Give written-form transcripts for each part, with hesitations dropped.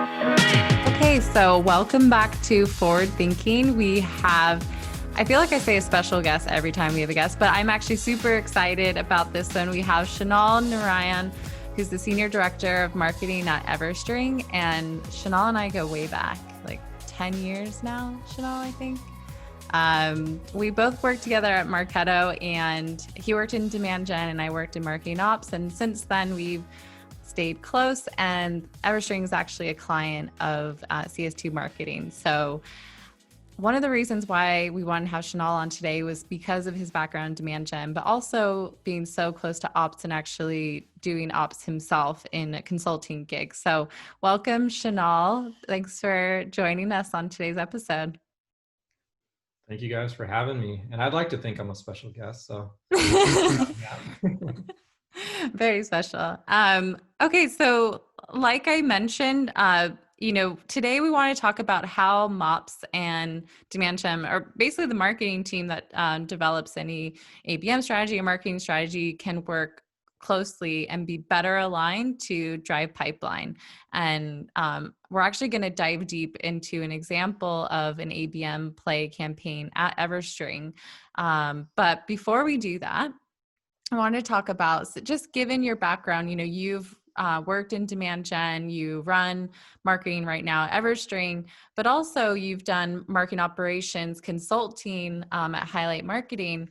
Okay, so welcome back to Forward Thinking. I feel like I say a special guest every time we have a guest, but I'm actually super excited about this one. We have Shonal Narayan, who's the Senior Director of Marketing at Everstring. And Shonal and I go way back, like 10 years now, Shonal, I think. We both worked together at Marketo, and he worked in demand gen and I worked in marketing ops. And since then, we've stayed close, and Everstring is actually a client of CS2 Marketing. So one of the reasons why we wanted to have Shonal on today was because of his background in demand gen, but also being so close to ops and actually doing ops himself in a consulting gig. So welcome, Shonal. Thanks for joining us on today's episode. Thank you guys for having me. And I'd like to think I'm a special guest, so. Very special. Okay, so like I mentioned, today we want to talk about how MOPS and demand gen, or basically the marketing team that develops any ABM strategy or marketing strategy, can work closely and be better aligned to drive pipeline. And we're actually going to dive deep into an example of an ABM Play campaign at Everstring. But before we do that, I want to talk about, just given your background, you've worked in demand gen, you run marketing right now at Everstring, but also you've done marketing operations consulting at Highlight Marketing.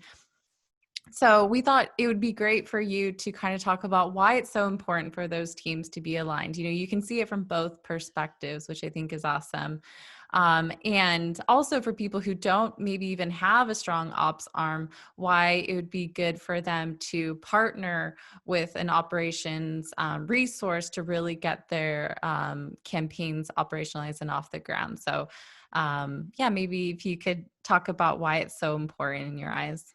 So we thought it would be great for you to kind of talk about why it's so important for those teams to be aligned. You can see it from both perspectives, which I think is awesome. And also for people who don't maybe even have a strong ops arm, why it would be good for them to partner with an operations resource to really get their campaigns operationalized and off the ground. So maybe if you could talk about why it's so important in your eyes.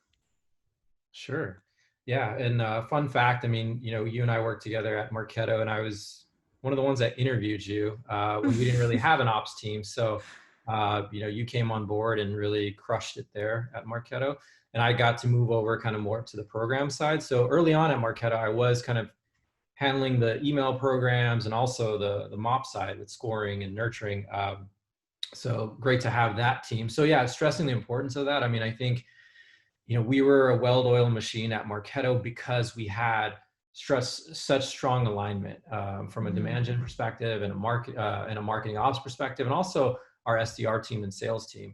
Sure. Yeah. And fun fact, I mean, you and I worked together at Marketo, and I was one of the ones that interviewed you when we didn't really have an ops team. So, you came on board and really crushed it there at Marketo. And I got to move over kind of more to the program side. So early on at Marketo, I was kind of handling the email programs and also the MOP side with scoring and nurturing. So great to have that team. So yeah, stressing the importance of that. I mean, I think we were a well-oiled machine at Marketo because we had such strong alignment from a demand gen perspective and a marketing ops perspective, and also our SDR team and sales team.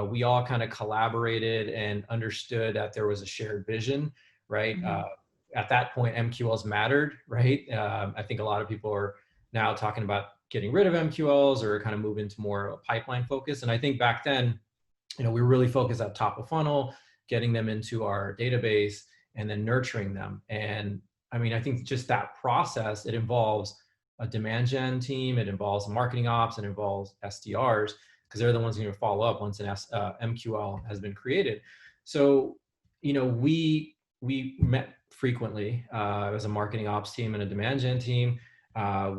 We all kind of collaborated and understood that there was a shared vision, right? At that point, MQLs mattered, right? I think a lot of people are now talking about getting rid of MQLs or kind of move into more pipeline focus. And I think back then, we were really focused at top of funnel, getting them into our database and then nurturing them. And I mean, I think just that process, it involves a demand gen team, it involves marketing ops, it involves SDRs, because they're the ones who follow up once an MQL has been created. So, we met frequently as a marketing ops team and a demand gen team.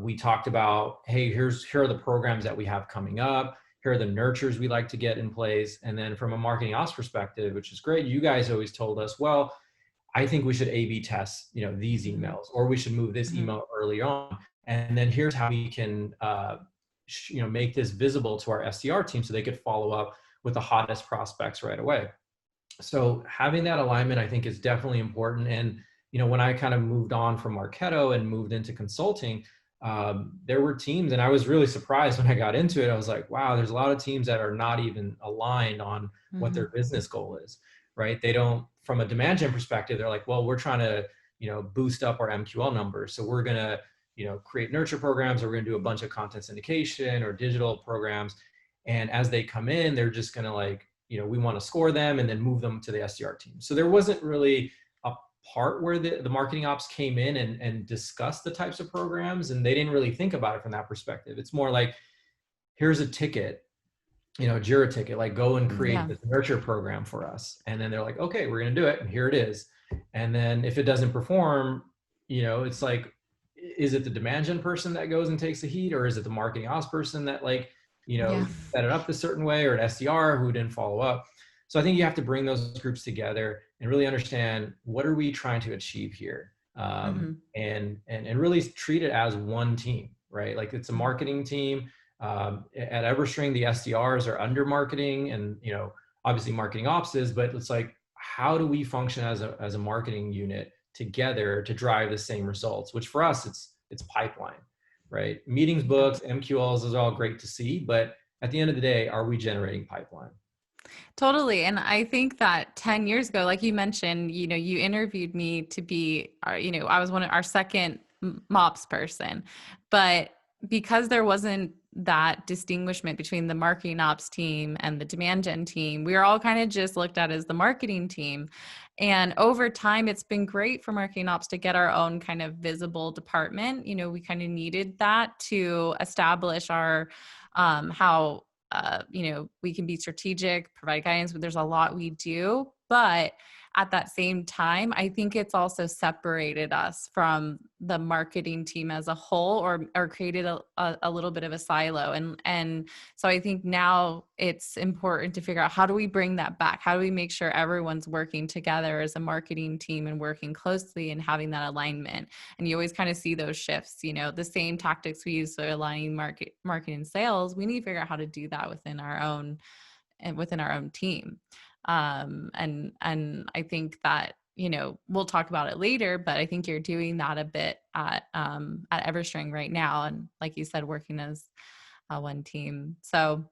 We talked about, hey, here are the programs that we have coming up. Here are the nurtures we like to get in place. And then from a marketing ops perspective, which is great, you guys always told us, well, I think we should A/B test, these emails, or we should move this email early on. And then here's how we can, make this visible to our SDR team so they could follow up with the hottest prospects right away. So having that alignment, I think, is definitely important. And, when I kind of moved on from Marketo and moved into consulting, there were teams, and I was really surprised when I got into it. I was like, wow, there's a lot of teams that are not even aligned on what their business goal is, right? They don't, from a demand gen perspective, they're like, well, we're trying to, boost up our MQL numbers. So we're going to, create nurture programs, or we're going to do a bunch of content syndication or digital programs. And as they come in, they're just going to we want to score them and then move them to the SDR team. So there wasn't really a part where the marketing ops came in and discussed the types of programs, and they didn't really think about it from that perspective. It's more like, here's a ticket, Jira ticket, like go and create this nurture program for us. And then they're like, okay, we're going to do it. And here it is. And then if it doesn't perform, it's like, is it the demand gen person that goes and takes the heat, or is it the marketing ops person that set it up a certain way, or an SDR who didn't follow up? So I think you have to bring those groups together and really understand, what are we trying to achieve here? And really treat it as one team, right? Like it's a Mhm. marketing team. At Everstring, the SDRs are under marketing, and obviously marketing ops is, but it's like, how do we function as a marketing unit together to drive the same results? Which for us, it's pipeline, right? Meetings, Yeah. books, MQLs is all great to see, but at the end of the day, are we generating pipeline? Totally. And I think that 10 years ago, like you mentioned, you interviewed me to be, I was one of our second MOPS person. But because there wasn't that distinguishment between the marketing ops team and the demand gen team, we were all kind of just looked at as the marketing team. And over time, it's been great for marketing ops to get our own kind of visible department. We kind of needed that to establish our, how we can be strategic, provide guidance, but there's a lot we do. But at that same time, I think it's also separated us from the marketing team as a whole, or created a little bit of a silo. And so I think now it's important to figure out, how do we bring that back? How do we make sure everyone's working together as a marketing team and working closely and having that alignment? And you always kind of see those shifts, the same tactics we use for aligning marketing and sales. We need to figure out how to do that within our own team. And I think that, we'll talk about it later, but I think you're doing that a bit at Everstring right now, and like you said, working as one team. So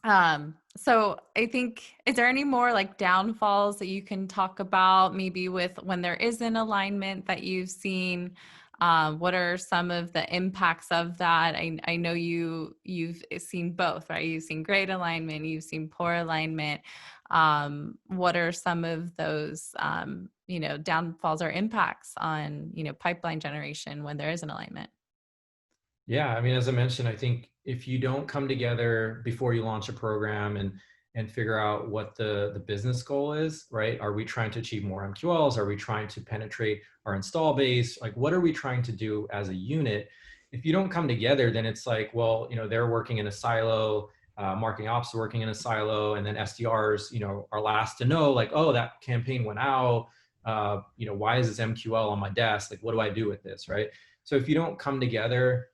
I think, is there any more like downfalls that you can talk about, maybe with when there is an alignment that you've seen? What are some of the impacts of that? I know you've seen both, right? You've seen great alignment, you've seen poor alignment. What are some of those, downfalls or impacts on, pipeline generation when there is an alignment? Yeah, I mean, as I mentioned, I think if you don't come together before you launch a program and figure out what the business goal is, right? Are we trying to achieve more MQLs? Are we trying to penetrate our install base? Like, what are we trying to do as a unit? If you don't come together, then it's like, well, they're working in a silo, marketing ops working in a silo, and then SDRs, are last to know, like, oh, that campaign went out. Why is this MQL on my desk? Like, what do I do with this, right? So if you don't come together,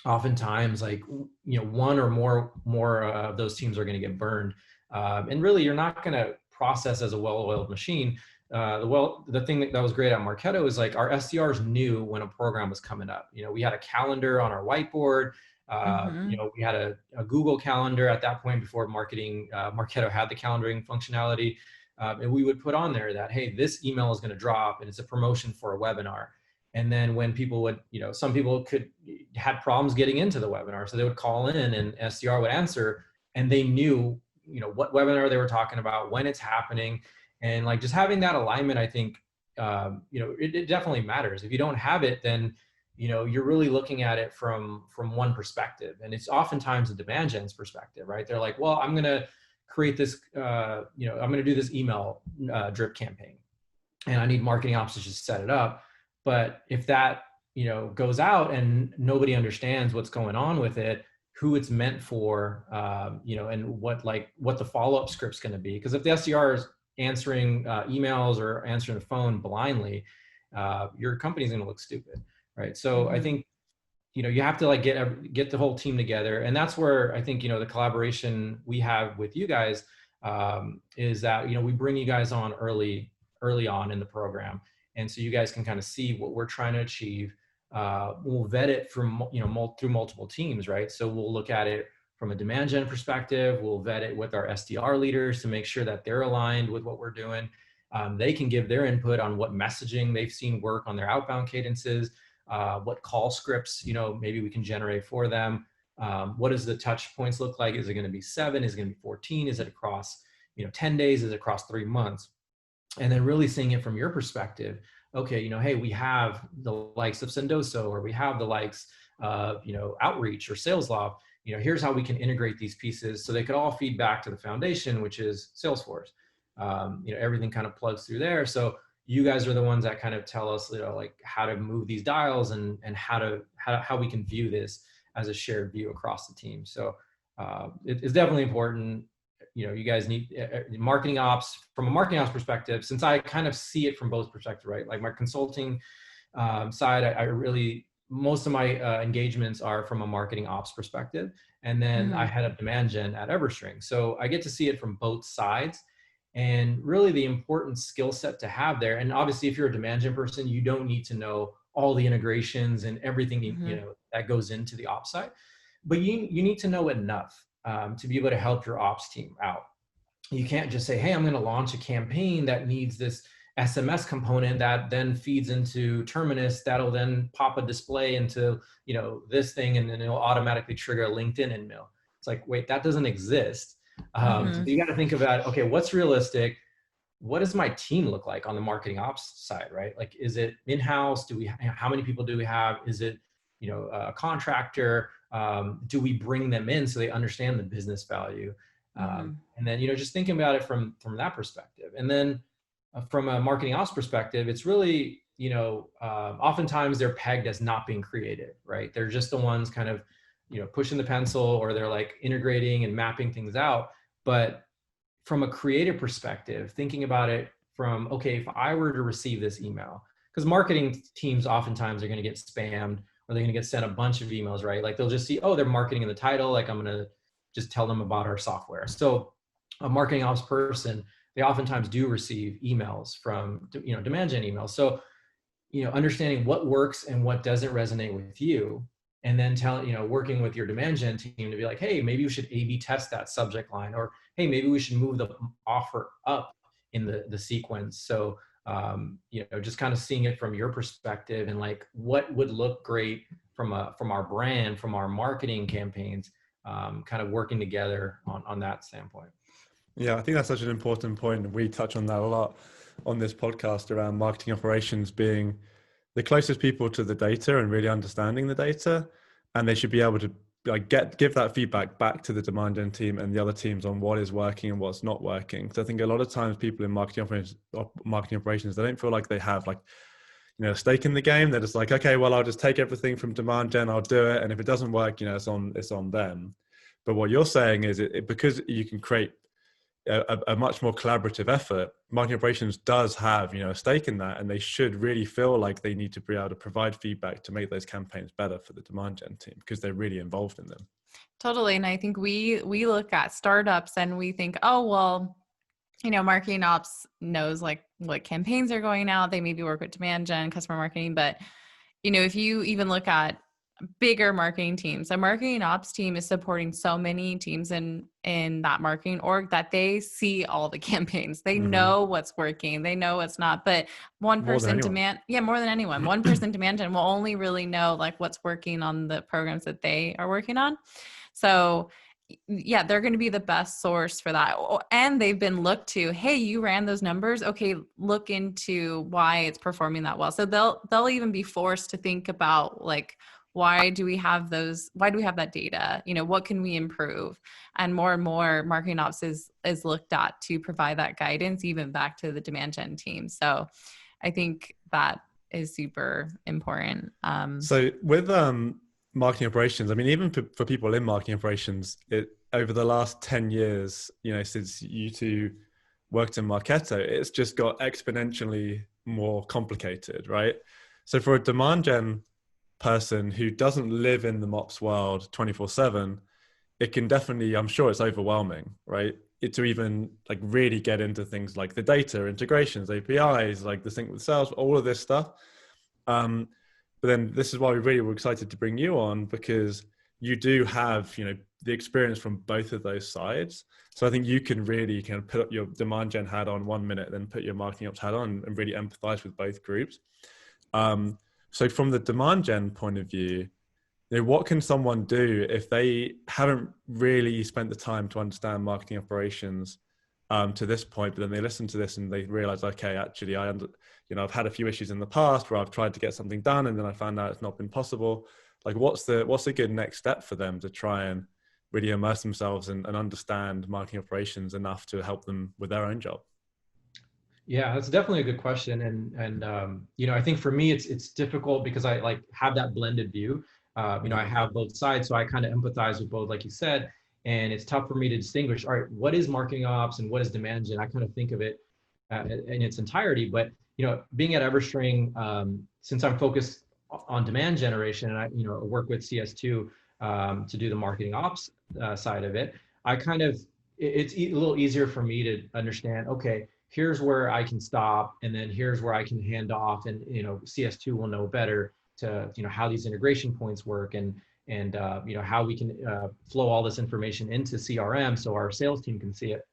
oftentimes like one or more of those teams are going to get burned, and really you're not going to process as a well-oiled machine. The thing that was great at Marketo is like our SDRs knew when a program was coming up. We had a calendar on our whiteboard. Mm-hmm. We had a Google calendar at that point before Marketo had the calendaring functionality, and we would put on there that, hey, this email is going to drop and it's a promotion for a webinar. And then when people would, some people had problems getting into the webinar. So they would call in and SDR would answer, and they knew, what webinar they were talking about, when it's happening. And like just having that alignment, I think, it definitely matters. If you don't have it, then, you're really looking at it from one perspective. And it's oftentimes the demand gen's perspective, right? They're like, well, I'm going to create this, I'm going to do this email drip campaign, and I need marketing ops to just set it up. But if that, goes out and nobody understands what's going on with it, who it's meant for, and what the follow-up script's going to be. Because if the SDR is answering emails or answering the phone blindly, your company's going to look stupid, right? So I Mm-hmm. think, you have to like get the whole team together. And that's where I think, the collaboration we have with you guys, is that, we bring you guys on early on in the program. And so you guys can kind of see what we're trying to achieve. We'll vet it from, through multiple teams, right? So we'll look at it from a demand gen perspective. We'll vet it with our SDR leaders to make sure that they're aligned with what we're doing. They can give their input on what messaging they've seen work on their outbound cadences, what call scripts, maybe we can generate for them. What does the touch points look like? Is it going to be 7? Is it going to be 14? Is it across, 10 days? Is it across 3 months? And then really seeing it from your perspective. Okay, hey, we have the likes of Sendoso, or we have the likes of, Outreach or Sales Loft. Here's how we can integrate these pieces so they could all feed back to the foundation, which is Salesforce. Everything kind of plugs through there. So you guys are the ones that kind of tell us, like how to move these dials and how we can view this as a shared view across the team. So it's definitely important. You guys need marketing ops from a marketing ops perspective, since I kind of see it from both perspectives, right? Like my consulting side, I really most of my engagements are from a marketing ops perspective. And then I Mm-hmm. head up demand gen at Everstring. So I get to see it from both sides, and really the important skill set to have there. And obviously, if you're a demand gen person, you don't need to know all the integrations and everything Mm-hmm. that goes into the ops side, but you need to know enough to be able to help your ops team out. You can't just say, hey, I'm going to launch a campaign that needs this SMS component that then feeds into Terminus, that'll then pop a display into this thing, and then it'll automatically trigger a LinkedIn email. It's like, wait, that doesn't exist. So Mm-hmm. you got to think about, okay, what's realistic? What does my team look like on the marketing ops side, right? Like, is it in-house? How many people do we have? Is it, a contractor? Do we bring them in so they understand the business value? Mm-hmm. And then, just thinking about it from that perspective. And then from a marketing ops perspective, it's really, oftentimes they're pegged as not being creative, right? They're just the ones kind of, pushing the pencil, or they're like integrating and mapping things out. But from a creative perspective, thinking about it from, okay, if I were to receive this email, because marketing teams oftentimes are going to get spammed, or they're going to get sent a bunch of emails, right? Like they'll just see, oh, they're marketing in the title. Like, I'm going to just tell them about our software. So a marketing ops person, they oftentimes do receive emails from, demand gen emails. So, understanding what works and what doesn't resonate with you, and then working with your demand gen team to be like, hey, maybe we should A/B test that subject line, or hey, maybe we should move the offer up in the sequence. So, just kind of seeing it from your perspective, and like what would look great from our brand, from our marketing campaigns, kind of working together on that standpoint. Yeah, I think that's such an important point. We touch on that a lot on this podcast around marketing operations being the closest people to the data and really understanding the data. And they should be able to give that feedback back to the demand gen team and the other teams on what is working and what's not working. So I think a lot of times people in marketing operations, they don't feel like they have a stake in the game. They're just like, okay, well, I'll just take everything from demand gen, I'll do it. And if it doesn't work, it's on them. But what you're saying is because you can create a much more collaborative effort, marketing operations does have a stake in that, and they should really feel like they need to be able to provide feedback to make those campaigns better for the demand gen team, because they're really involved in them. Totally. And I think we look at startups and we think, oh, well, marketing ops knows like what campaigns are going out. They maybe work with demand gen, customer marketing. But, if you even look at bigger marketing teams, a marketing ops team is supporting so many teams in that marketing org that they see all the campaigns. They know what's working. They know what's not. But one More than person anyone. more than anyone, one person demand gen will only really know like what's working on the programs that they are working on. So yeah, they're going to be the best source for that. And they've been looked to, hey, you ran those numbers. Okay, look into why it's performing that well. So they'll even be forced to think about like, why do we have that data? What can we improve? And more marketing ops is looked at to provide that guidance, even back to the demand gen team. So I think that is super important. So with marketing operations, I mean, even for people in marketing operations, over the last 10 years, since you two worked in Marketo, it's just got exponentially more complicated, right? So for a demand gen person who doesn't live in the MOPS world 24/7, it can definitely, I'm sure it's overwhelming, right? To even like really get into things like the data integrations, APIs, like the sync with sales, all of this stuff. But then this is why we really were excited to bring you on, because you do have, the experience from both of those sides. So I think you can really kind of put up your demand gen hat on 1 minute, then put your marketing ops hat on and really empathize with both groups. So from the demand gen point of view, what can someone do if they haven't really spent the time to understand marketing operations to this point, but then they listen to this and they realize, okay, actually, I've had a few issues in the past where I've tried to get something done and then I found out it's not been possible. Like, what's a good next step for them to try and really immerse themselves and understand marketing operations enough to help them with their own job? Yeah, that's definitely a good question, and I think for me it's difficult because I like have that blended view. I have both sides, so I kind of empathize with both, like you said, and it's tough for me to distinguish. All right, what is marketing ops and what is demand gen? I kind of think of it in its entirety. But being at Everstring, since I'm focused on demand generation, and I, work with CS2 to do the marketing ops side of it, I kind of, it's a little easier for me to understand, okay, here's where I can stop, and then here's where I can hand off, and CS2 will know better to how these integration points work, and how we can flow all this information into CRM so our sales team can see it.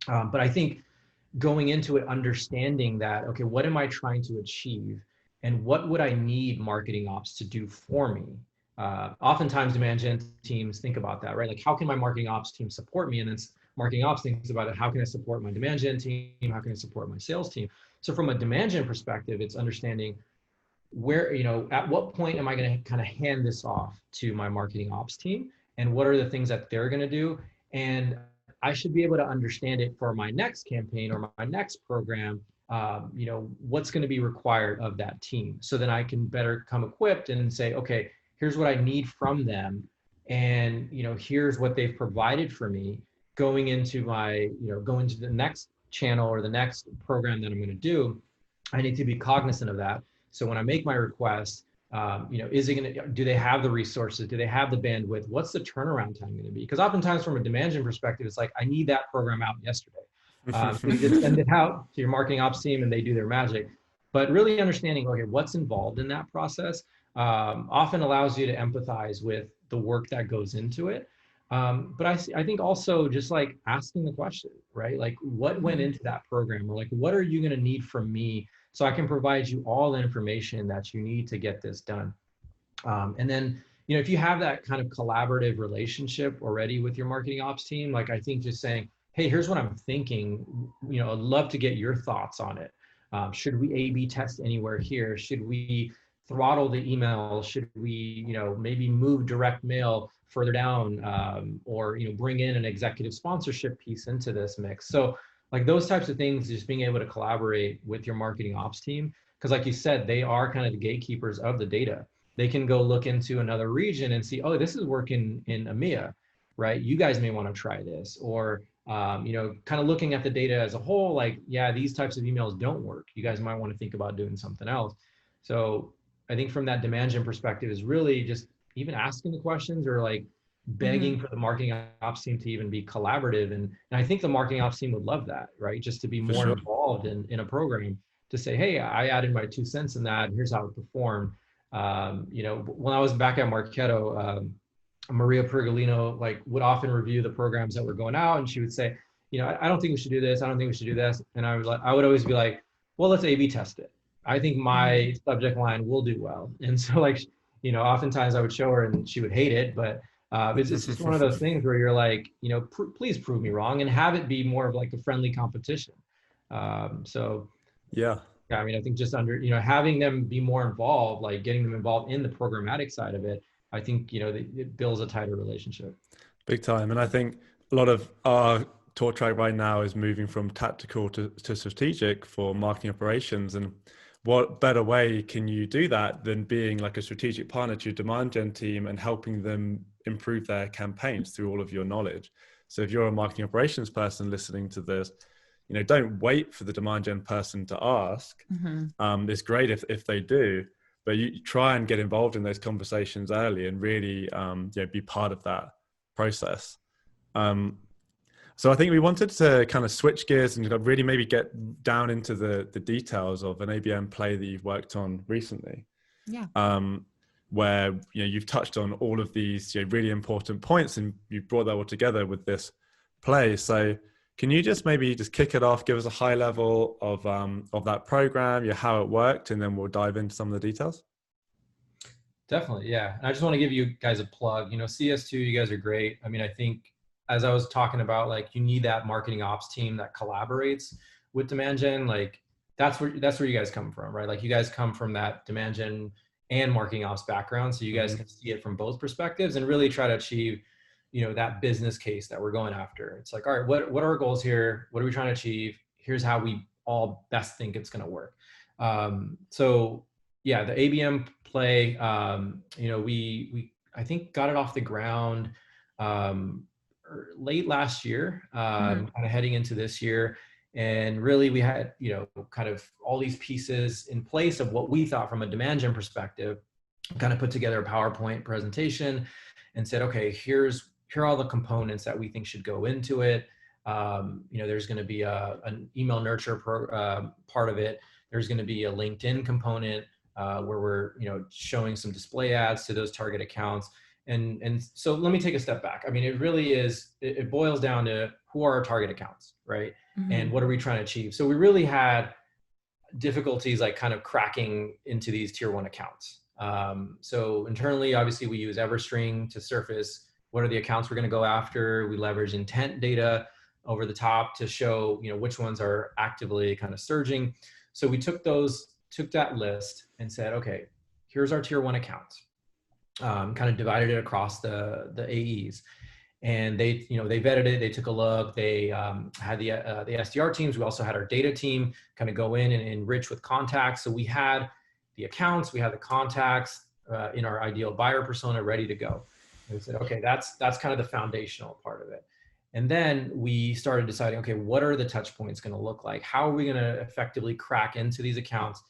But I think going into it, understanding that, okay, what am I trying to achieve, and what would I need marketing ops to do for me? Oftentimes demand gen teams think about that, right? Like, how can my marketing ops team support me? And then marketing ops thinks about it, how can I support my demand gen team? How can I support my sales team? So from a demand gen perspective, it's understanding where, at what point am I going to kind of hand this off to my marketing ops team, and what are the things that they're going to do? And I should be able to understand it for my next campaign or my next program, what's going to be required of that team. So then I can better come equipped and say, okay, here's what I need from them. And, here's what they've provided for me going into my, going to the next channel or the next program that I'm going to do. I need to be cognizant of that. So when I make my request, is it going to, do they have the resources? Do they have the bandwidth? What's the turnaround time going to be? Because oftentimes from a demand gen perspective, it's like, I need that program out yesterday. So you just send it out to your marketing ops team and they do their magic. But really understanding, okay, what's involved in that process often allows you to empathize with the work that goes into it. But I think also just like asking the question, right? Like, what went into that program, or like, what are you going to need from me so I can provide you all the information that you need to get this done? And then, if you have that kind of collaborative relationship already with your marketing ops team, like, I think just saying, hey, here's what I'm thinking, I'd love to get your thoughts on it. Should we A/B test anywhere here? Should we throttle the email? Should we, maybe move direct mail further down, or, bring in an executive sponsorship piece into this mix? So like those types of things, just being able to collaborate with your marketing ops team. Because like you said, they are kind of the gatekeepers of the data. They can go look into another region and see, oh, this is working in EMEA, right? You guys may want to try this. Or, kind of looking at the data as a whole, like, yeah, these types of emails don't work. You guys might want to think about doing something else. So I think from that demand gen perspective is really just even asking the questions, or like begging for the marketing ops team to even be collaborative. And I think the marketing ops team would love that, right? Just to be more involved in a program, to say, hey, I added my 2 cents in that, and here's how it performed. When I was back at Marketo, Maria Pergolino like would often review the programs that were going out, and she would say, I don't think we should do this. I don't think we should do this. And I would always be like, well, let's A/B test it. I think my subject line will do well. And so like, oftentimes I would show her and she would hate it, but it's just one of those things where you're like, please prove me wrong, and have it be more of like a friendly competition. Yeah, I mean, I think just having them be more involved, like getting them involved in the programmatic side of it, I think, it builds a tighter relationship. Big time. And I think a lot of our talk track right now is moving from tactical to strategic for marketing operations. And what better way can you do that than being like a strategic partner to your demand gen team and helping them improve their campaigns through all of your knowledge? So if you're a marketing operations person listening to this, don't wait for the demand gen person to ask. It's great if they do, but you try and get involved in those conversations early and really be part of that process. So I think we wanted to kind of switch gears and really maybe get down into the details of an ABM play that you've worked on recently. Yeah. Where you've touched on all of these really important points, and you've brought that all together with this play. So can you just maybe just kick it off, give us a high level of that program, how it worked, and then we'll dive into some of the details? Definitely, yeah. And I just want to give you guys a plug. CS2, you guys are great. I mean, I think as I was talking about, like, you need that marketing ops team that collaborates with demand gen. Like, that's where you guys come from, right? Like, you guys come from that demand gen and marketing ops background, so you guys can see it from both perspectives and really try to achieve, that business case that we're going after. It's like, all right, what are our goals here? What are we trying to achieve? Here's how we all best think it's going to work. So yeah, the ABM play, we I think got it off the ground late last year, kind of heading into this year. And really we had, kind of all these pieces in place of what we thought from a demand gen perspective. kind of put together a PowerPoint presentation and said, okay, here are all the components that we think should go into it. There's going to be an email nurture part of it. There's going to be a LinkedIn component where we're showing some display ads to those target accounts. And so let me take a step back. I mean, it really is, it boils down to who are our target accounts, right? Mm-hmm. And what are we trying to achieve? So we really had difficulties like kind of cracking into these tier 1 accounts. So internally, obviously, we use Everstring to surface what are the accounts we're going to go after. We leverage intent data over the top to show which ones are actively kind of surging. So we took that list and said, okay, here's our tier 1 accounts. Kind of divided it across the AEs. And they vetted it. They took a look. They had the SDR teams. We also had our data team kind of go in and enrich with contacts. So we had the accounts, we had the contacts in our ideal buyer persona ready to go. And we said, okay, that's kind of the foundational part of it. And then we started deciding, okay, what are the touch points going to look like? How are we going to effectively crack into these accounts?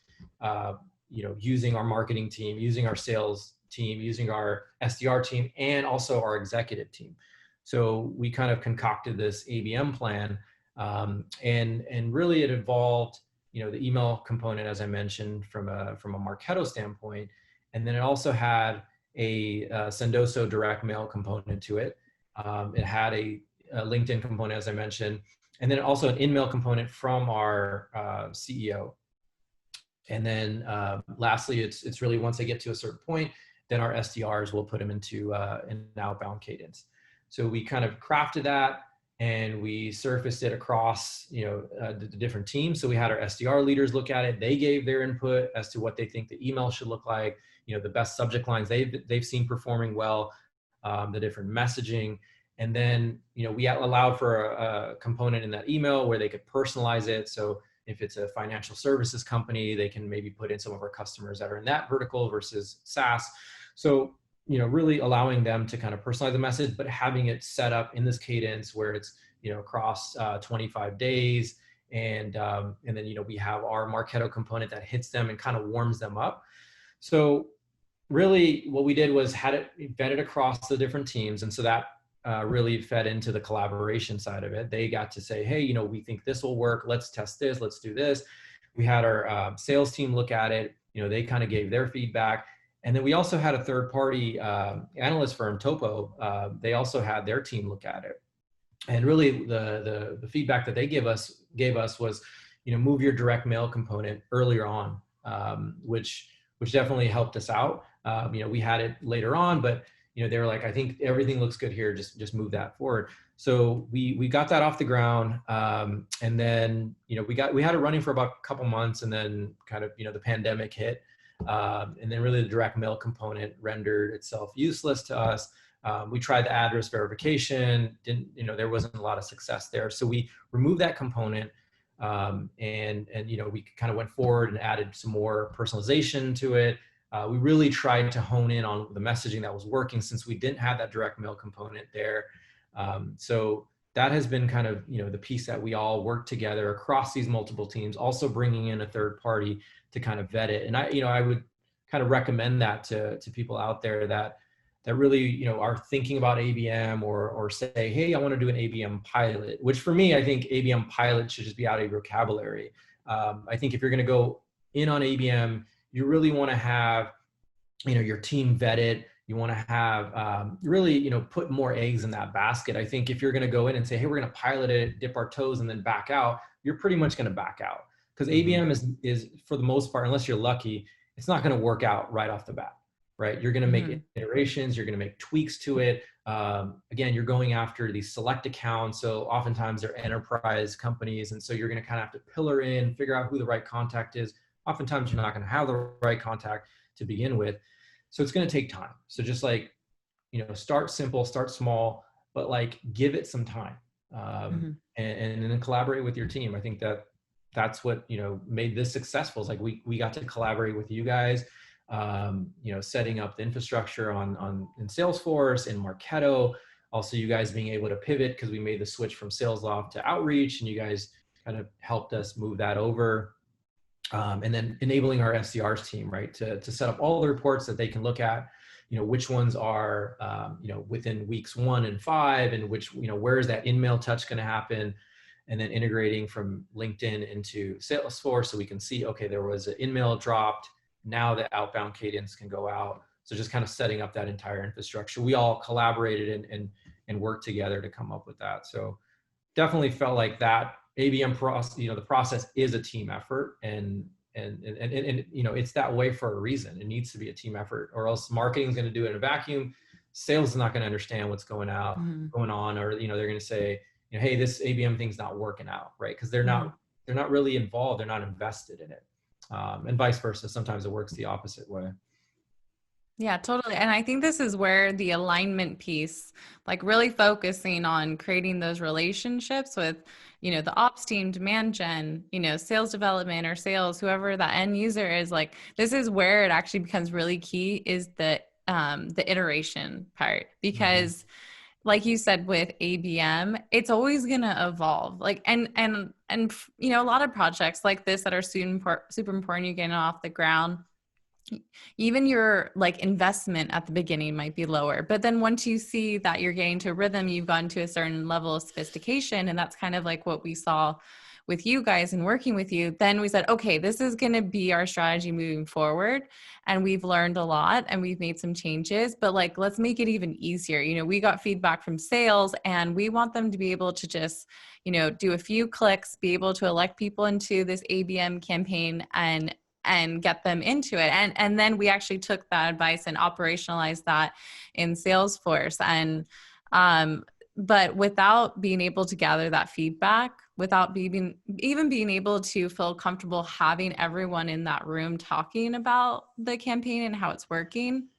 Using our marketing team, using our sales team, using our SDR team, and also our executive team. So we kind of concocted this ABM plan, and really it involved, the email component, as I mentioned, from a Marketo standpoint, and then it also had a Sendoso direct mail component to it. It had a LinkedIn component, as I mentioned, and then also an in-mail component from our CEO. And then lastly, it's really once they get to a certain point, then our SDRs will put them into an outbound cadence. So we kind of crafted that and we surfaced it across, the different teams. So we had our SDR leaders look at it. They gave their input as to what they think the email should look like, the best subject lines they've seen performing well, the different messaging. And then, we allowed for a component in that email where they could personalize it. So if it's a financial services company, they can maybe put in some of our customers that are in that vertical versus SaaS. So, really allowing them to kind of personalize the message, but having it set up in this cadence where it's, across 25 days. And then, we have our Marketo component that hits them and kind of warms them up. So really what we did was had it vetted across the different teams. And so that really fed into the collaboration side of it. They got to say, hey, we think this will work. Let's test this. Let's do this. We had our sales team look at it. They kind of gave their feedback. And then we also had a third-party analyst firm, Topo. They also had their team look at it. And really the feedback that they gave us was, move your direct mail component earlier on, which definitely helped us out. We had it later on, but they were like, I think everything looks good here. Just move that forward. So we got that off the ground. And then, we had it running for about a couple months, and then kind of, the pandemic hit. And then really the direct mail component rendered itself useless to us. We tried the address verification, there wasn't a lot of success there. So we removed that component. And we kind of went forward and added some more personalization to it. We really tried to hone in on the messaging that was working since we didn't have that direct mail component there. So that has been kind of, the piece that we all work together across these multiple teams, also bringing in a third party to kind of vet it. And I would kind of recommend that to people out there that really, are thinking about ABM or say, hey, I want to do an ABM pilot, which for me, I think ABM pilot should just be out of your vocabulary. I think if you're going to go in on ABM, you really want to have, your team vetted. You want to have really, put more eggs in that basket. I think if you're going to go in and say, hey, we're going to pilot it, dip our toes, and then back out, you're pretty much going to back out. Because ABM is for the most part, unless you're lucky, it's not going to work out right off the bat, right? You're going to make iterations, you're going to make tweaks to it. Again, you're going after these select accounts. So oftentimes they're enterprise companies. And so you're going to kind of have to pillar in, figure out who the right contact is. Oftentimes you're not going to have the right contact to begin with. So it's going to take time. So just like, start simple, start small, but like give it some time, and then collaborate with your team. I think that's what, made this successful. It's like we got to collaborate with you guys, setting up the infrastructure in Salesforce and Marketo. Also, you guys being able to pivot because we made the switch from SalesLoft to Outreach, and you guys kind of helped us move that over. And then enabling our SDRs team, right, to set up all the reports that they can look at, which ones are, within weeks 1 and 5, and which, where is that in-mail touch going to happen, and then integrating from LinkedIn into Salesforce so we can see, okay, there was an in-mail dropped, now the outbound cadence can go out. So just kind of setting up that entire infrastructure. We all collaborated and worked together to come up with that. So definitely felt like that ABM process, the process is a team effort, and it's that way for a reason. It needs to be a team effort, or else marketing is going to do it in a vacuum. Sales is not going to understand what's going on, or they're going to say, hey, this ABM thing's not working out, right? Because they're not really involved, they're not invested in it, and vice versa. Sometimes it works the opposite way. Yeah, totally. And I think this is where the alignment piece, like really focusing on creating those relationships with, the ops team, demand gen, sales development or sales, whoever that end user is, like, this is where it actually becomes really key, is the iteration part, because like you said, with ABM, it's always going to evolve. Like, and a lot of projects like this that are super important, you getting off the ground, even your like investment at the beginning might be lower, but then once you see that you're getting to a rhythm, you've gotten to a certain level of sophistication, and that's kind of like what we saw with you guys and working with you, then we said, okay, this is going to be our strategy moving forward, and we've learned a lot and we've made some changes, but like, let's make it even easier. We got feedback from sales, and we want them to be able to just do a few clicks, be able to elect people into this ABM campaign and get them into it. And then we actually took that advice and operationalized that in Salesforce. And, but without being able to gather that feedback, without even being able to feel comfortable having everyone in that room talking about the campaign and how it's working,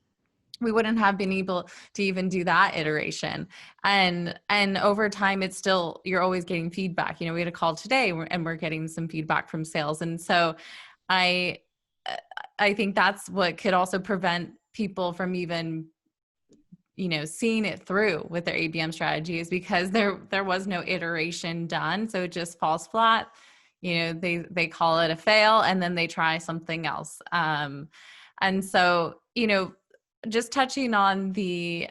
we wouldn't have been able to even do that iteration. And over time, it's still, you're always getting feedback. We had a call today and we're getting some feedback from sales. And so I think that's what could also prevent people from even, seeing it through with their ABM strategy, is because there was no iteration done. So it just falls flat. They call it a fail, and then they try something else. And so, just touching on the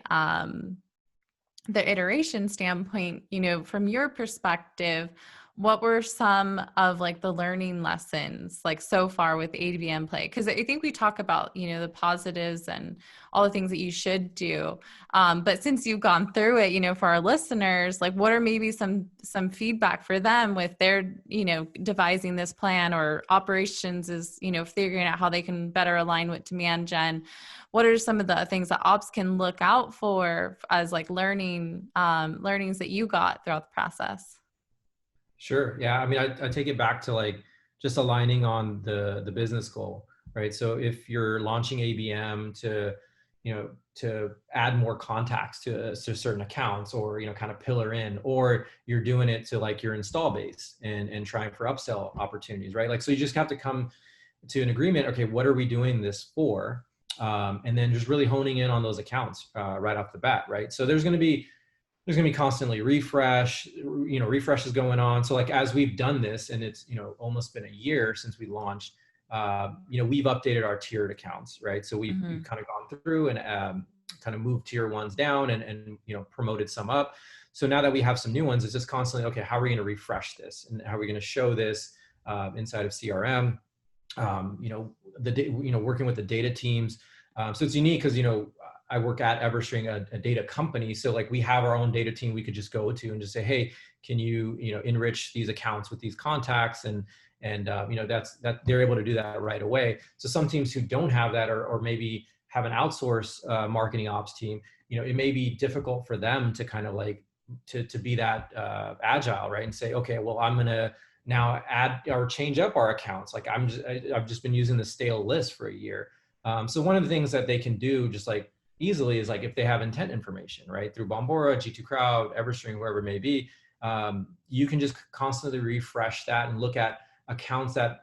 iteration standpoint, from your perspective, what were some of like the learning lessons like so far with ABM Play? Because I think we talk about, the positives and all the things that you should do. But since you've gone through it, for our listeners, like what are maybe some feedback for them with their, devising this plan, or operations is, figuring out how they can better align with demand gen? What are some of the things that ops can look out for as like learnings that you got throughout the process? Sure. Yeah. I mean, I take it back to like just aligning on the business goal, right? So if you're launching ABM to add more contacts to certain accounts, or, kind of pillar in, or you're doing it to like your install base and trying for upsell opportunities, right? Like, so you just have to come to an agreement. Okay, what are we doing this for? And then just really honing in on those accounts right off the bat, right? So there's going to be constantly refreshes going on. So like, as we've done this, and it's, almost been a year since we launched, we've updated our tiered accounts, right? So we've kind of gone through and kind of moved tier ones down and promoted some up. So now that we have some new ones, it's just constantly, okay, how are we going to refresh this? And how are we going to show this inside of CRM? Working with the data teams. So it's unique because, I work at Everstring, a data company. So like, we have our own data team we could just go to and just say, hey, can you, enrich these accounts with these contacts? And that they're able to do that right away. So some teams who don't have that, or maybe have an outsource marketing ops team, it may be difficult for them to kind of like, to be that agile, right? And say, okay, well, I'm going to now add or change up our accounts. Like I've just been using the stale list for a year. So one of the things that they can do just like easily is like, if they have intent information, right, through Bombora, G2 Crowd, Everstring, wherever it may be, you can just constantly refresh that and look at accounts that,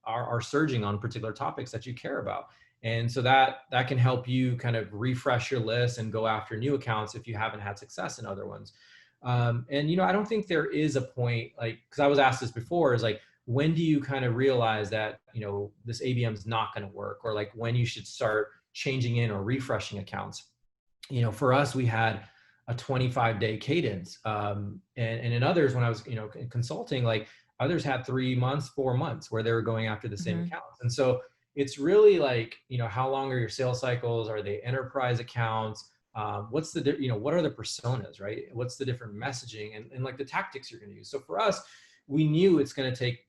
are surging on particular topics that you care about. And so that can help you kind of refresh your list and go after new accounts if you haven't had success in other ones. And, I don't think there is a point, like, because I was asked this before, is like, when do you kind of realize that, this ABM is not going to work, or like when you should start changing in or refreshing accounts? For us, we had a 25-day cadence. And in others, when I was, in consulting, like others had 3 months, 4 months where they were going after the same accounts. And so it's really like, how long are your sales cycles? Are they enterprise accounts? What's the, what are the personas, right? What's the different messaging and like the tactics you're going to use? So for us, we knew it's going to take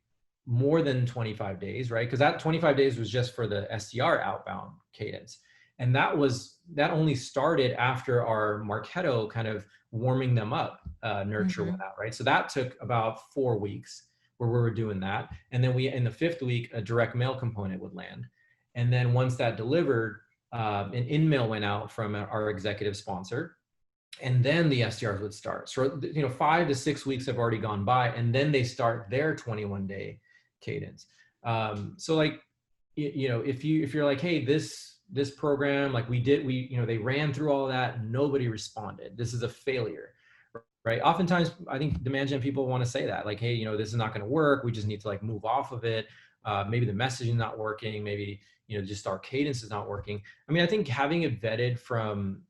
more than 25 days, right? Because that 25 days was just for the SDR outbound cadence. And that only started after our Marketo kind of warming them up, nurture went out, right? So that took about 4 weeks where we were doing that. And then in the 5th week, a direct mail component would land. And then once that delivered, an in-mail went out from our executive sponsor. And then the SDRs would start. So, 5 to 6 weeks have already gone by, and then they start their 21-day cadence. So like, if you're like, hey, this program, like they ran through all of that, nobody responded, this is a failure, right? Oftentimes, I think demand gen people want to say that, like, hey, this is not going to work, we just need to like move off of it. Maybe the messaging is not working, maybe just our cadence is not working. I mean, I think having it vetted from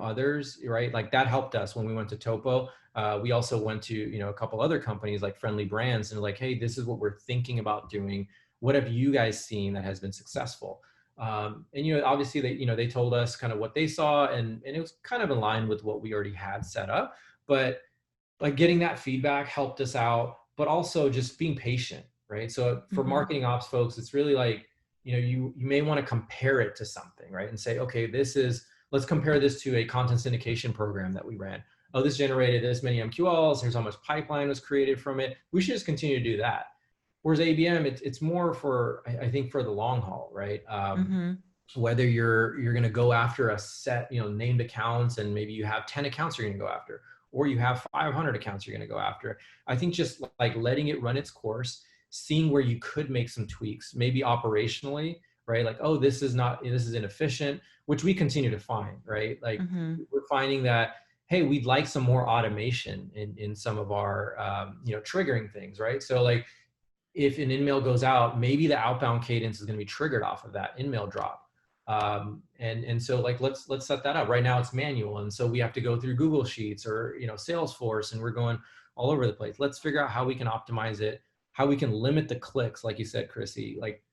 others, right? Like that helped us when we went to Topo. We also went to, a couple other companies like Friendly Brands, and like, hey, this is what we're thinking about doing. What have you guys seen that has been successful? And, obviously they told us kind of what they saw, and it was kind of in line with what we already had set up, but like getting that feedback helped us out, but also just being patient, right? So for marketing ops folks, it's really like, you may want to compare it to something, right? And say, okay, let's compare this to a content syndication program that we ran. Oh, this generated this many MQLs. Here's how much pipeline was created from it. We should just continue to do that. Whereas ABM, it's more for, I think, for the long haul, right? Whether you're going to go after a set, named accounts, and maybe you have 10 accounts you're going to go after, or you have 500 accounts you're going to go after. I think just like letting it run its course, seeing where you could make some tweaks, maybe operationally, right? Like, oh, this is inefficient, which we continue to find, right? Like we're finding that, hey, we'd like some more automation in some of our, triggering things, right? So like if an in-mail goes out, maybe the outbound cadence is going to be triggered off of that in-mail drop. And so like, let's set that up. Right now it's manual. And so we have to go through Google Sheets or, Salesforce, and we're going all over the place. Let's figure out how we can optimize it, how we can limit the clicks. Like you said, Chrissy, like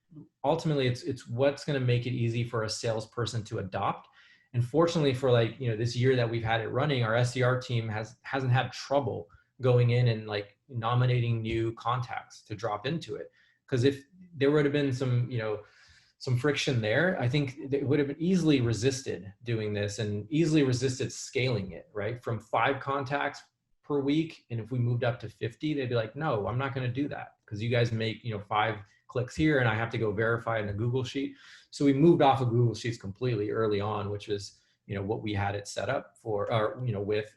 ultimately it's what's going to make it easy for a salesperson to adopt. And fortunately for like, this year that we've had it running, our SDR team hasn't had trouble going in and like nominating new contacts to drop into it. Because if there would have been some friction there, I think it would have been easily resisted doing this and easily resisted scaling it, right? From 5 contacts per week. And if we moved up to 50, they'd be like, no, I'm not going to do that because you guys make, 5 clicks here and I have to go verify in a Google Sheet. So we moved off of Google Sheets completely early on, which was, what we had it set up for, or, with,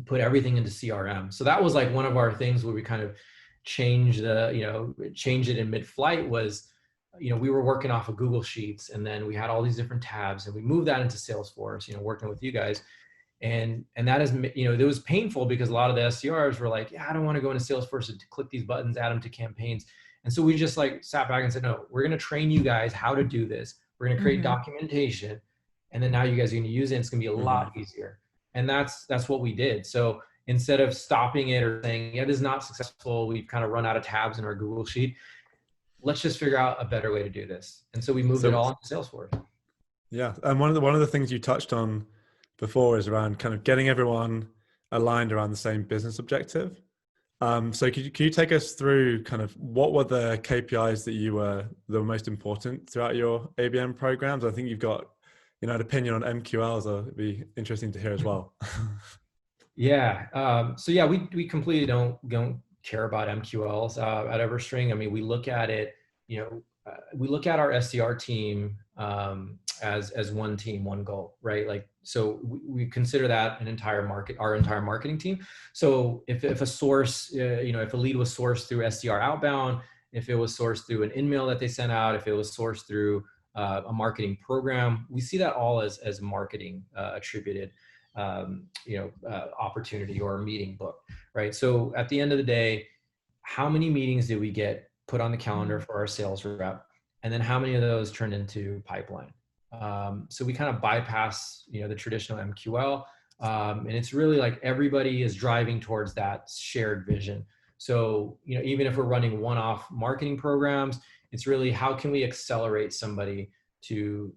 put everything into CRM. So that was like one of our things where we kind of changed it in mid-flight was, we were working off of Google Sheets, and then we had all these different tabs, and we moved that into Salesforce, working with you guys. And that is, it was painful because a lot of the SDRs were like, yeah, I don't want to go into Salesforce and click these buttons, add them to campaigns. And so we just like sat back and said, no, we're going to train you guys how to do this. We're going to create documentation. And then now you guys are going to use it. It's going to be a lot easier. And that's what we did. So instead of stopping it or saying, yeah, this is not successful, we've kind of run out of tabs in our Google Sheet, let's just figure out a better way to do this. And so we moved it all into Salesforce. Yeah. And one of the things you touched on before is around kind of getting everyone aligned around the same business objective. So could you take us through kind of what were the KPIs that were most important throughout your ABM programs? I think you've got, an opinion on MQLs. It'd be interesting to hear as well. Yeah. So yeah, we completely don't care about MQLs at Everstring. I mean, we look at it, we look at our SDR team as one team, one goal, right? Like, so we consider that our entire marketing team. So if a source, if a lead was sourced through SDR outbound, if it was sourced through an in-mail that they sent out, if it was sourced through a marketing program, we see that all as marketing attributed, opportunity or meeting book, right? So at the end of the day, how many meetings did we get put on the calendar for our sales rep? And then how many of those turned into pipeline? So we kind of bypass, the traditional MQL. And it's really like everybody is driving towards that shared vision. So, even if we're running one-off marketing programs, it's really how can we accelerate somebody to,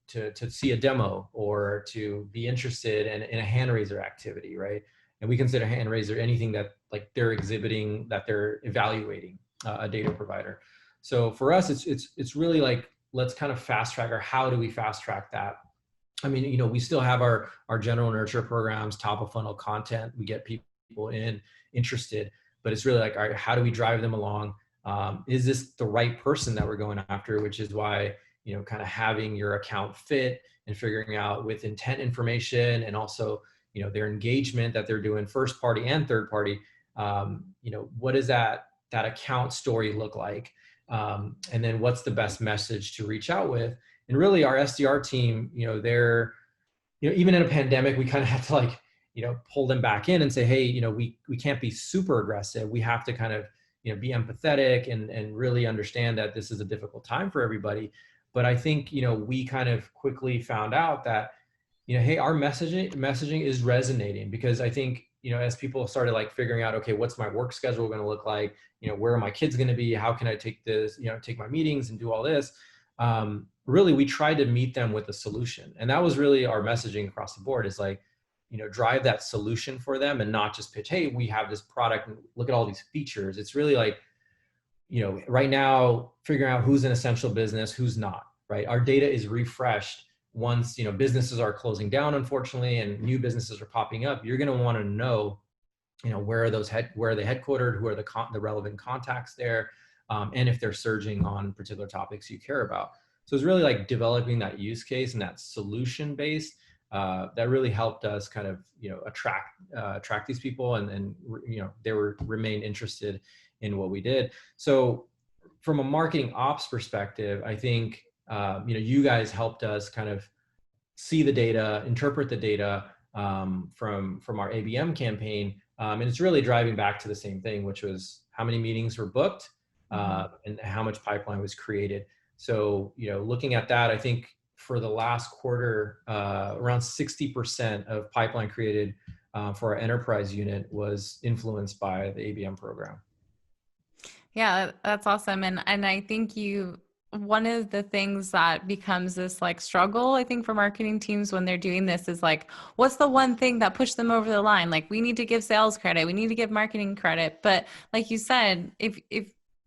to see a demo or to be interested in a hand raiser activity, right? And we consider hand raiser anything that like they're exhibiting, that they're evaluating a data provider. So for us, it's really like, let's kind of fast track, or how do we fast track that? I mean, we still have our general nurture programs, top of funnel content. We get people interested, but it's really like, all right, how do we drive them along? Is this the right person that we're going after? Which is why, kind of having your account fit and figuring out with intent information, and also, their engagement that they're doing first party and third party. What does that account story look like? And then what's the best message to reach out with? And really our SDR team, they're, even in a pandemic, we kind of have to like, pull them back in and say, hey, we can't be super aggressive. We have to kind of, be empathetic and really understand that this is a difficult time for everybody. But I think, we kind of quickly found out that, hey, our messaging is resonating, because I think, as people started like figuring out, okay, what's my work schedule going to look like? Where are my kids going to be? How can I take this, take my meetings and do all this? Really, we tried to meet them with a solution. And that was really our messaging across the board, is like, drive that solution for them and not just pitch, hey, we have this product and look at all these features. It's really like, right now, figuring out who's an essential business, who's not, right? Our data is refreshed once, businesses are closing down, unfortunately, and new businesses are popping up. You're going to want to know, where are where are they headquartered? Who are the relevant contacts there? And if they're surging on particular topics you care about. So it's really like developing that use case and that solution based, that really helped us kind of, attract these people, and they remain interested in what we did. So from a marketing ops perspective, I think, you guys helped us kind of see the data, interpret the data, from our ABM campaign. And it's really driving back to the same thing, which was how many meetings were booked, and how much pipeline was created. So, looking at that, I think for the last quarter, around 60% of pipeline created for our enterprise unit was influenced by the ABM program. Yeah, that's awesome. And I think one of the things that becomes this like struggle, I think, for marketing teams when they're doing this is like, what's the one thing that pushed them over the line? Like, we need to give sales credit, we need to give marketing credit. But like you said, if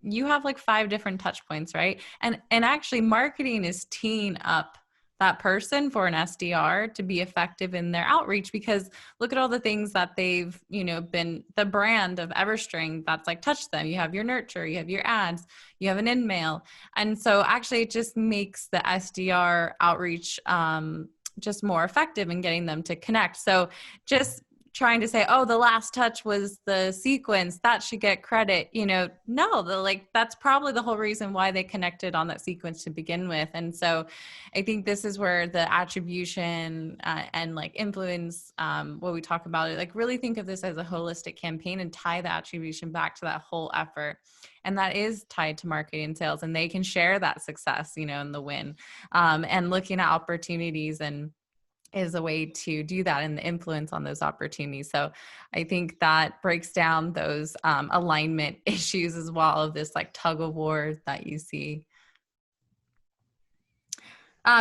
you have like 5 different touch points, right? And actually marketing is teeing up that person for an SDR to be effective in their outreach, because look at all the things that they've, been the brand of Everstring that's like touched them. You have your nurture, you have your ads, you have an in-mail. And so actually it just makes the SDR outreach just more effective in getting them to connect. So just trying to say, oh, the last touch was the sequence, that should get credit, no, that's probably the whole reason why they connected on that sequence to begin with. And so I think this is where the attribution and like influence, what we talk about, like really think of this as a holistic campaign and tie the attribution back to that whole effort. And that is tied to marketing and sales, and they can share that success, and the win, and looking at opportunities and is a way to do that, and the influence on those opportunities. So I think that breaks down those alignment issues as well, of this like tug of war that you see.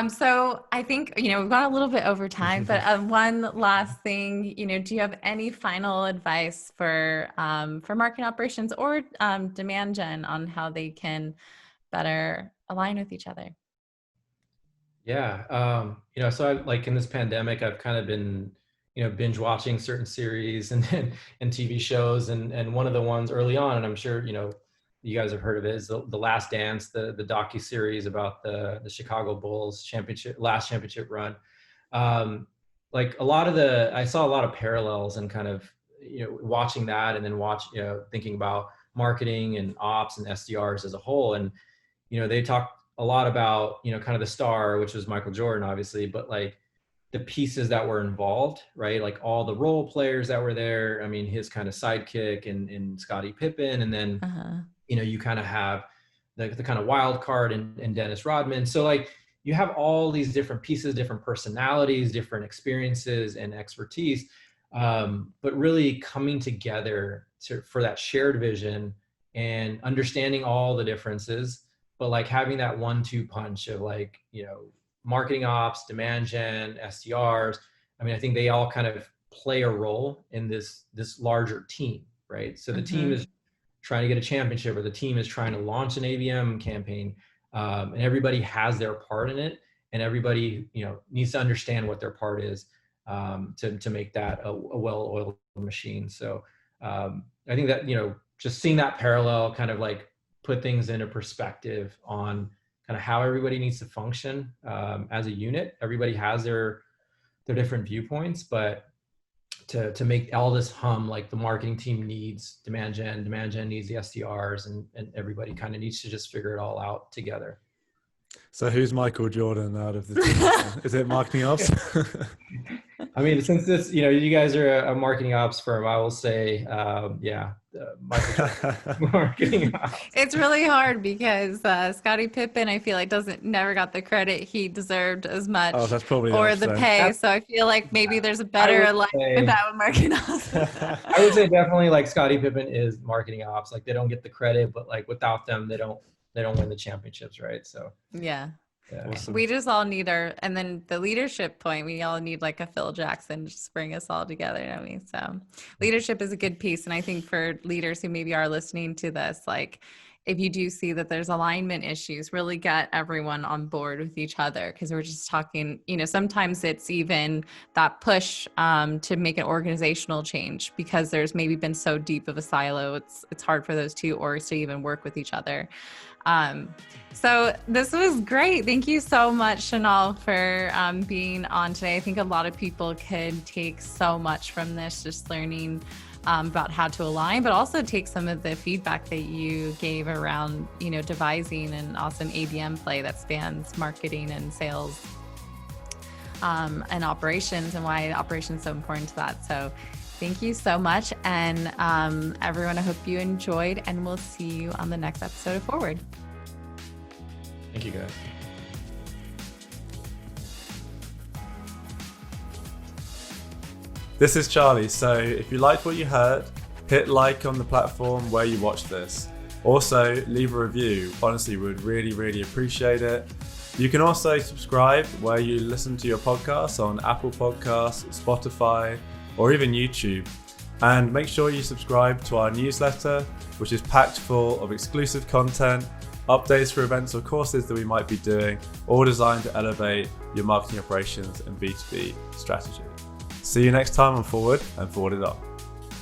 So I think, we've gone a little bit over time, but one last thing, do you have any final advice for marketing operations or demand gen on how they can better align with each other? Yeah. So I, like in this pandemic, I've kind of been, binge watching certain series and TV shows. And one of the ones early on, and I'm sure, you guys have heard of it, is the Last Dance, the docu-series about the Chicago Bulls last championship run. Like I saw a lot of parallels and kind of, watching that, and then thinking about marketing and ops and SDRs as a whole. And, they talk a lot about, kind of the star, which was Michael Jordan, obviously, but like, the pieces that were involved, right? Like all the role players that were there. I mean, his kind of sidekick and Scottie Pippen, and then Uh-huh. you kind of have the kind of wild card and Dennis Rodman. So like you have all these different pieces, different personalities, different experiences and expertise, but really coming together for that shared vision and understanding all the differences, but like having that 1-2 punch of like, marketing ops, demand gen, SDRs. I mean, I think they all kind of play a role in this larger team, right? So the team is trying to get a championship, or the team is trying to launch an ABM campaign, and everybody has their part in it, and everybody needs to understand what their part is, to make that a well-oiled machine. So I think that just seeing that parallel kind of like put things into perspective on kind of how everybody needs to function as a unit. Everybody has their different viewpoints, but to make all this hum, like the marketing team needs demand gen needs the SDRs, and everybody kind of needs to just figure it all out together. So who's Michael Jordan out of the team? Is it marketing ops? I mean, since this, you guys are a marketing ops firm, I will say, Michael Jordan, marketing ops. It's really hard because Scottie Pippen, I feel like never got the credit he deserved as much, that's probably or the pay. So I feel like maybe there's a better alignment with that with marketing ops. I would say definitely like Scottie Pippen is marketing ops. Like they don't get the credit, but like without them, they don't win the championships, right? So yeah. Awesome. We just all need and then the leadership point, we all need like a Phil Jackson to just bring us all together. So leadership is a good piece. And I think for leaders who maybe are listening to this, like if you do see that there's alignment issues, really get everyone on board with each other. Cause we're just talking, sometimes it's even that push to make an organizational change because there's maybe been so deep of a silo. It's hard for those two orgs to even work with each other. So this was great. Thank you so much, Shonal, for being on today. I think a lot of people could take so much from this, just learning about how to align, but also take some of the feedback that you gave around, devising an awesome ABM play that spans marketing and sales and operations, and why operations is so important to that. So thank you so much. And everyone, I hope you enjoyed, and we'll see you on the next episode of Forward. Thank you, guys. This is Charlie. So if you liked what you heard, hit like on the platform where you watch this. Also, leave a review. Honestly, we would really, really appreciate it. You can also subscribe where you listen to your podcasts on Apple Podcasts, Spotify, or even YouTube. And make sure you subscribe to our newsletter, which is packed full of exclusive content, updates for events or courses that we might be doing, all designed to elevate your marketing operations and B2B strategy. See you next time on Forward, and forward it up.